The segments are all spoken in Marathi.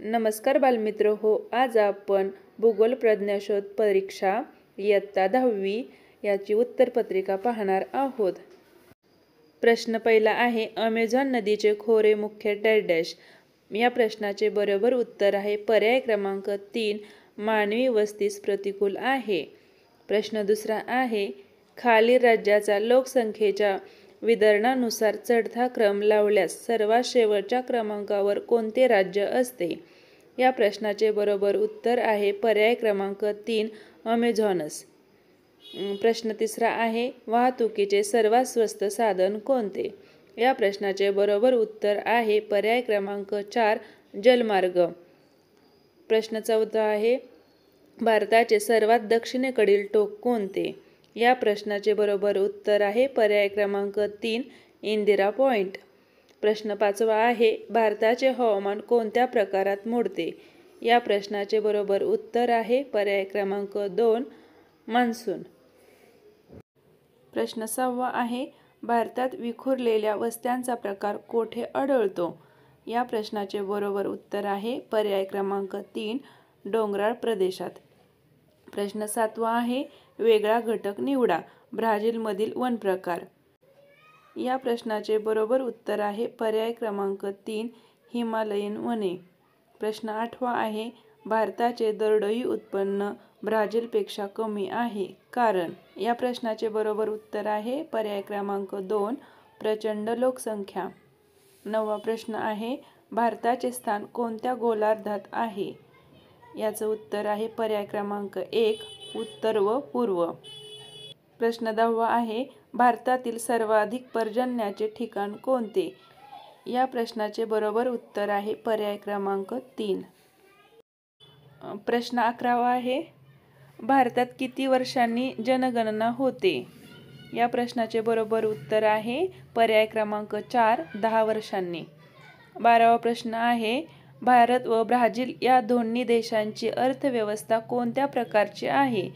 नमस्कार बालमित्र हो, आज आपण भूगोल प्रज्ञाशोध परीक्षा इयत्ता 10वी याची उत्तरपत्रिका पाहणार आहोत। प्रश्न पहिला आहे, अमेझॉन नदीचे खोरे मुख्य डॅश। या प्रश्नाचे बरोबर उत्तर आहे पर्याय क्रमांक 3, मानवी वस्तीस प्रतिकूल आहे। प्रश्न दुसरा आहे, खालील राज्याचा लोकसंख्येच्या वितरणानुसार चढता क्रम लावल्यास सर्वात शेवटच्या क्रमांकावर कोणते राज्य असते? या प्रश्नाचे बरोबर उत्तर आहे पर्याय क्रमांक 3, अमेझॉनस। प्रश्न तिसरा आहे, वाहतुकीचे सर्वात स्वस्त साधन कोणते? या प्रश्नाचे बरोबर उत्तर आहे पर्याय क्रमांक 4, जलमार्ग। प्रश्न चौथा आहे, भारताचे सर्वात दक्षिणेकडील टोक कोणते? या प्रश्नाचे बरोबर उत्तर आहे पर्याय क्रमांक 3, इंदिरा पॉइंट। प्रश्न पाचवा आहे, भारताचे हवामान कोणत्या प्रकारात मोडते? या प्रश्नाचे बरोबर उत्तर आहे पर्याय क्रमांक 2, मान्सून। प्रश्न सहावा आहे, भारतात विखुरलेल्या वस्त्यांचा प्रकार कोठे आढळतो? या प्रश्नाचे बरोबर उत्तर आहे पर्याय क्रमांक 3, डोंगराळ प्रदेशात। प्रश्न सातवा आहे, वेगळा घटक निवडा। ब्राझीलमधील वन प्रकार। या प्रश्नाचे बरोबर उत्तर आहे पर्याय क्रमांक 3, हिमालयीन वने। प्रश्न आठवा आहे, भारताचे दरडोई उत्पन्न ब्राझीलपेक्षा कमी आहे कारण? या प्रश्नाचे बरोबर उत्तर आहे पर्याय क्रमांक 2, प्रचंड लोकसंख्या। नववा प्रश्न आहे, भारताचे स्थान कोणत्या गोलार्धात आहे? याचं उत्तर आहे पर्याय क्रमांक 1, उत्तर व पूर्व। प्रश्न 10वा आहे, भारतातील सर्वाधिक पर्जन्याचे ठिकाण कोणते? या प्रश्नाचे बरोबर उत्तर आहे पर्याय क्रमांक 3। प्रश्न 11वा आहे, भारतात किती वर्षांनी जनगणना होते? या प्रश्नाचे बरोबर उत्तर आहे पर्याय क्रमांक 4, 10 वर्षांनी। 12वा प्रश्न आहे, भारत व ब्राझील या दोन्ही देशांची अर्थव्यवस्था कोणत्या प्रकारची आहे?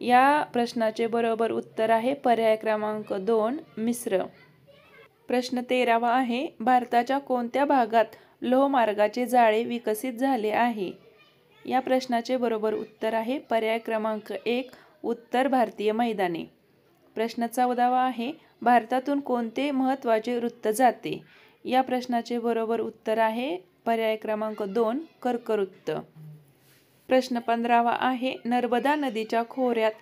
या प्रश्नाचे बरोबर उत्तर आहे पर्याय क्रमांक 2, मिश्र। प्रश्न 13वा आहे, भारताच्या कोणत्या भागात लोहमार्गाचे जाळे विकसित झाले आहे? या प्रश्नाचे बरोबर उत्तर आहे पर्याय क्रमांक 1, उत्तर भारतीय मैदाने। प्रश्न 14वा आहे, भारतातून कोणते महत्त्वाचे वृत्त जाते? या प्रश्नाचे बरोबर उत्तर आहे पर्याय क्रमांक 2, कर्कवृत्त। प्रश्न 15वा आहे, नर्मदा नदीच्या खोऱ्यात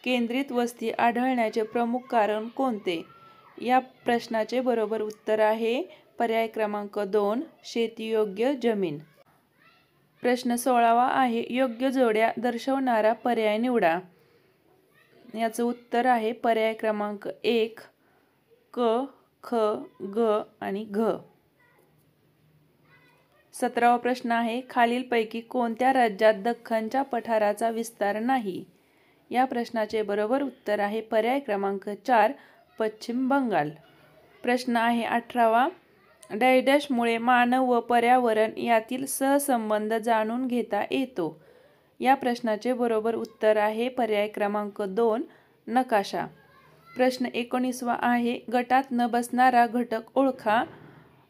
केंद्रित वस्ती आढळण्याचे प्रमुख कारण कोणते? या प्रश्नाचे बरोबर उत्तर आहे पर्याय क्रमांक 2, शेतीयोग्य जमीन। प्रश्न 16वा आहे, योग्य जोड्या दर्शवणारा पर्याय निवडा। याचं उत्तर आहे पर्याय क्रमांक 1, क, ख, ग आणि घ। 17वा प्रश्न आहे, खालीलपैकी कोणत्या राज्यात दख्खनच्या पठाराचा विस्तार नाही? या प्रश्नाचे बरोबर उत्तर आहे पर्याय क्रमांक 4, पश्चिम बंगाल। प्रश्न आहे 18वा, मुळे मानव व पर्यावरण यातील सहसंबंध जाणून घेता येतो? या प्रश्नाचे बरोबर उत्तर आहे पर्याय क्रमांक 2, नकाशा। प्रश्न 19वा आहे, गटात न बसणारा घटक ओळखा।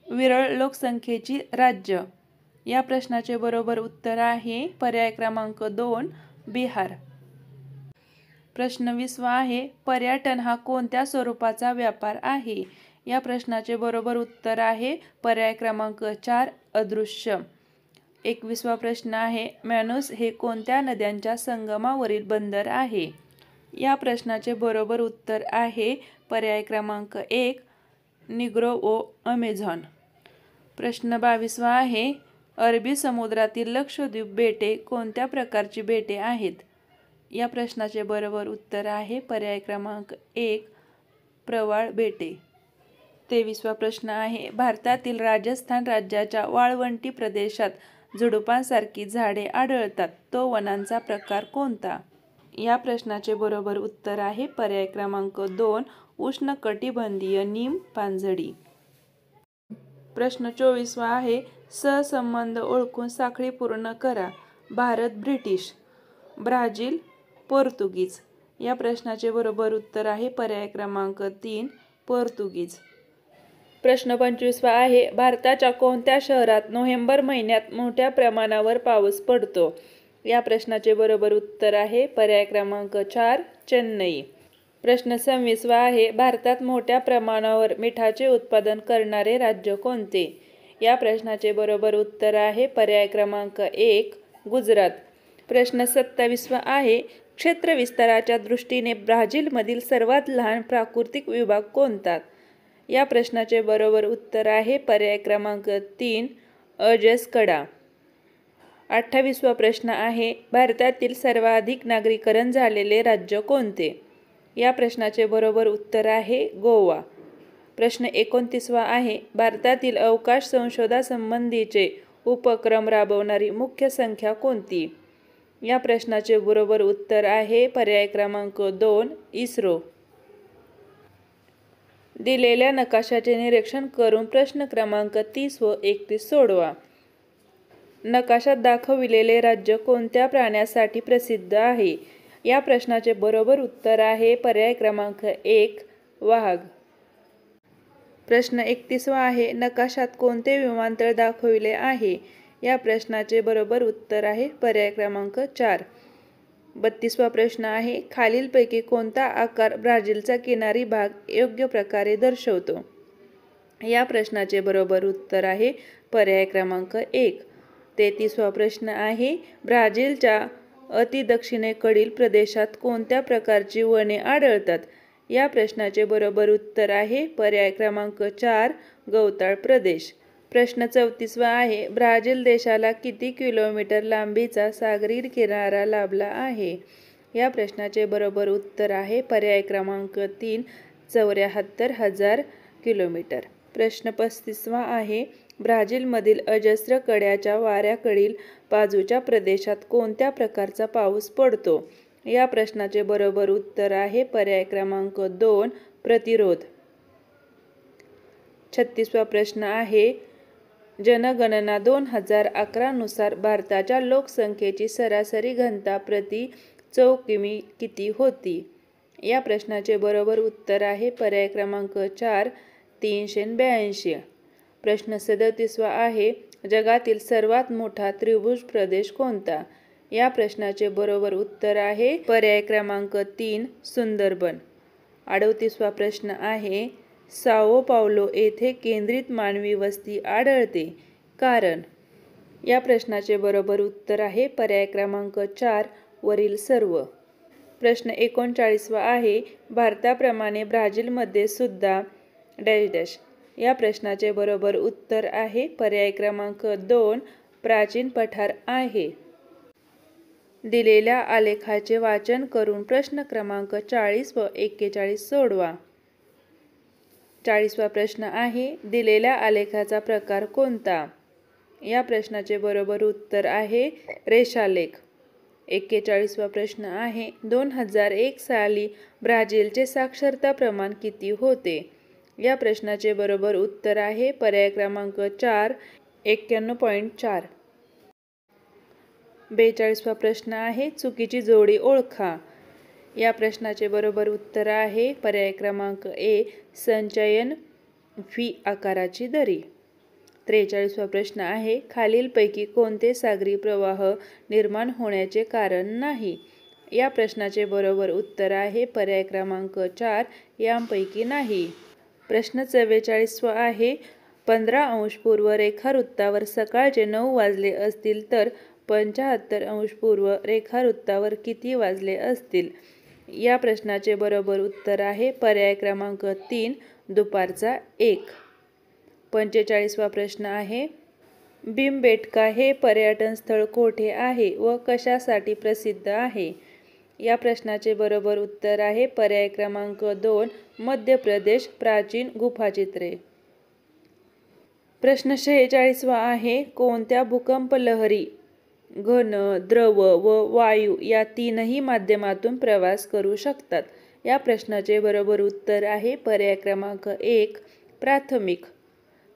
विरळ लोकसंख्येची राज्य। या प्रश्नाचे बरोबर उत्तर आहे पर्याय क्रमांक 2, बिहार। प्रश्न 20वा आहे, पर्यटन हा कोणत्या स्वरूपाचा व्यापार आहे? या प्रश्नाचे बरोबर उत्तर आहे पर्याय क्रमांक 4, अदृश्य। 21वा प्रश्न आहे, मॅन्स हे कोणत्या नद्यांच्या संगमावरील बंदर आहे? या प्रश्नाचे बरोबर उत्तर आहे पर्याय क्रमांक 1, निग्रो व अमेझॉन। प्रश्न 22वा आहे, अरबी समुद्रातील लक्षद्वीप बेटे कोणत्या प्रकारची बेटे आहेत? या प्रश्नाचे बरोबर उत्तर आहे पर्याय क्रमांक 1, प्रवाळ बेटे। 23वा प्रश्न आहे, भारतातील राजस्थान राज्याच्या वाळवंटी प्रदेशात झुडुपांसारखी झाडे आढळतात, तो वनांचा प्रकार कोणता? या प्रश्नाचे बरोबर उत्तर आहे पर्याय क्रमांक 2, उष्णकटिबंधीय नीम पानझडी। प्रश्न 24वा आहे, सहसंबंध ओळखून साखळी पूर्ण करा। भारत ब्रिटिश, ब्राझील पोर्तुगीज। या प्रश्नाचे बरोबर उत्तर आहे पर्याय क्रमांक 3, पोर्तुगीज। प्रश्न 25 आहे, भारताच्या कोणत्या शहरात नोव्हेंबर महिन्यात मोठ्या प्रमाणावर पाऊस पडतो? या प्रश्नाचे बरोबर उत्तर आहे पर्याय क्रमांक 4, चेन्नई. प्रश्न 26 आहे, भारतात मोठ्या प्रमाणावर मिठाचे उत्पादन करणारे राज्य कोणते? या प्रश्नाचे बरोबर उत्तर आहे पर्याय क्रमांक 1, गुजरात. प्रश्न 27 आहे, क्षेत्र विस्ताराच्या दृष्टीने ब्राझीलमधील सर्वात लहान प्राकृतिक विभाग कोणता? या प्रश्नाचे बरोबर उत्तर आहे पर्याय क्रमांक 3, अजस कडा. 28वा प्रश्न आहे, भारतातील सर्वाधिक नागरीकरण झालेले राज्य कोणते? या प्रश्नाचे बरोबर उत्तर आहे गोवा. प्रश्न 29वा आहे, भारतातील अवकाश संशोधनासंबंधीचे उपक्रम राबवणारी मुख्य संस्था कोणती? या प्रश्नाचे बरोबर उत्तर आहे पर्याय क्रमांक 2, इस्रो. दिलेल्या नकाशाचे निरीक्षण करून प्रश्न क्रमांक 30 व 31 सोडवा. नकाशात दाखविलेले राज्य कोणत्या प्राण्यासाठी प्रसिद्ध आहे? या प्रश्नाचे बरोबर उत्तर आहे पर्याय क्रमांक 1, वाघ. प्रश्न 31 आहे, नकाशात कोणते विमानतळ दाखविले आहे? या प्रश्नाचे बरोबर उत्तर आहे पर्याय क्रमांक 4. 32वा प्रश्न आहे, खालीलपैकी कोणता आकार ब्राझीलचा किनारी भाग योग्य प्रकारे दर्शवतो? या प्रश्नाचे बरोबर उत्तर आहे पर्याय क्रमांक 1. 33वा प्रश्न आहे, ब्राझीलच्या अतिदक्षिणेकडील प्रदेशात कोणत्या प्रकारची वने आढळतात? या प्रश्नाचे बरोबर उत्तर आहे पर्याय क्रमांक 4, गवताळ प्रदेश. प्रश्न 34वा आहे, ब्राझील देशाला किती किलोमीटर लांबीचा सागरी किनारा लाभला आहे? या प्रश्नाचे बरोबर उत्तर आहे पर्याय क्रमांक 3, 74,000 किलोमीटर. प्रश्न 35वा आहे, ब्राझीलमधील अजस्र कड्याच्या वाऱ्याकडील बाजूच्या प्रदेशात कोणत्या प्रकारचा पाऊस पडतो? या प्रश्नाचे बरोबर उत्तर आहे पर्याय क्रमांक 2, प्रतिरोध. 36वा प्रश्न आहे, जनगणना 2011 नुसार भारताच्या लोकसंख्येची सरासरी घनता प्रति चौकिमी किती होती? या प्रश्नाचे बरोबर उत्तर आहे पर्याय क्रमांक 4, 382. प्रश्न 37वा आहे, जगातील सर्वात मोठा त्रिभुज प्रदेश कोणता? या प्रश्नाचे बरोबर उत्तर आहे पर्याय क्रमांक 3, सुंदरबन. 38वा प्रश्न आहे, साओ पावलो येथे केंद्रित मानवी वस्ती आढळते, कारण? या प्रश्नाचे बरोबर उत्तर आहे पर्याय क्रमांक 4, वरील सर्व. प्रश्न 39वा आहे, भारताप्रमाणे ब्राझीलमध्ये सुद्धा डॅश डॅश. या प्रश्नाचे बरोबर उत्तर आहे पर्याय क्रमांक 2, प्राचीन पठार आहे. दिलेल्या आलेखाचे वाचन करून प्रश्न क्रमांक 40 व 41 सोडवा. 40वा प्रश्न आहे, दिलेल्या आलेखाचा प्रकार कोणता? या प्रश्नाचे बरोबर उत्तर आहे रेषालेख. 41वा प्रश्न आहे, 2001 साली ब्राझीलचे साक्षरता प्रमाण किती होते? या प्रश्नाचे बरोबर उत्तर आहे पर्याय क्रमांक 4, 91.4. 42वा प्रश्न आहे, चुकीची जोडी ओळखा. या प्रश्नाचे बरोबर उत्तर आहे पर्याय क्रमांक ए, संचयन फी आकाराची दरी. 43वा प्रश्न आहे, खालीलपैकी कोणते सागरी प्रवाह निर्माण होण्याचे कारण नाही? या प्रश्नाचे बरोबर उत्तर आहे पर्याय क्रमांक 4, यांपैकी नाही. प्रश्न 44वा आहे, 15 अंश पूर्व रेखावृत्तावर सकाळचे 9 वाजले असतील तर 75 अंश पूर्व रेखावृत्तावर किती वाजले असतील? या प्रश्नाचे बरोबर उत्तर आहे पर्याय क्रमांक 3, दुपारचा 1. 45वा प्रश्न आहे, भीमबेटका हे पर्यटन स्थळ कोठे आहे व कशासाठी प्रसिद्ध आहे? या प्रश्नाचे बरोबर उत्तर आहे पर्याय क्रमांक 2, मध्य प्रदेश. प्राचीन गुफाचित्रे. प्रश्न 46वा आहे, कोणत्या भूकंप लहरी घन, द्रव व वायू या तीनही माध्यमातून प्रवास करू शकतात? या प्रश्नाचे बरोबर उत्तर आहे पर्याय क्रमांक 1, प्राथमिक.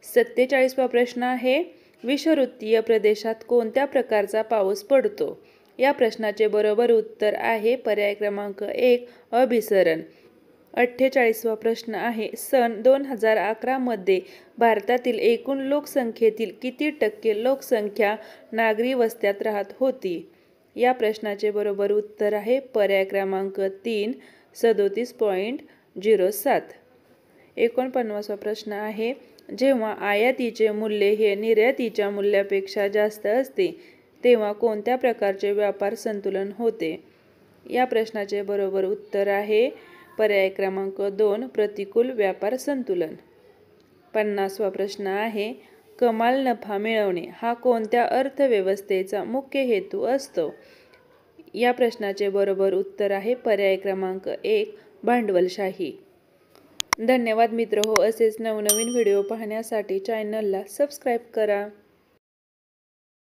47वा प्रश्न आहे, विषुववृत्तीय प्रदेशात कोणत्या प्रकारचा पाऊस पडतो? या प्रश्नाचे बरोबर उत्तर आहे पर्याय क्रमांक 1, अभिसरण. 48वा प्रश्न आहे, सन 2011 मध्ये भारतातील एकूण लोकसंख्येतील किती टक्के लोकसंख्या नागरी वस्त्यात राहत होती? या प्रश्नाचे बरोबर उत्तर आहे पर्याय क्रमांक 3, 37.07. 49वा प्रश्न आहे, जेव्हा आयातीचे मूल्य हे निर्यातीच्या मूल्यापेक्षा जास्त असते तेव्हा कोणत्या प्रकारचे व्यापार संतुलन होते? या प्रश्नाचे बरोबर उत्तर आहे पर्याय क्रमांक 2, प्रतिकूल व्यापार संतुलन. 50वा प्रश्न आहे, कमाल नफा मिळवणे हा कोणत्या अर्थव्यवस्थेचा मुख्य हेतू असतो? या प्रश्नाचे बरोबर उत्तर आहे पर्याय क्रमांक 1, भांडवलशाही. धन्यवाद मित्रहो. असेच नवनवीन व्हिडिओ पाहण्यासाठी चॅनलला सबस्क्राईब करा.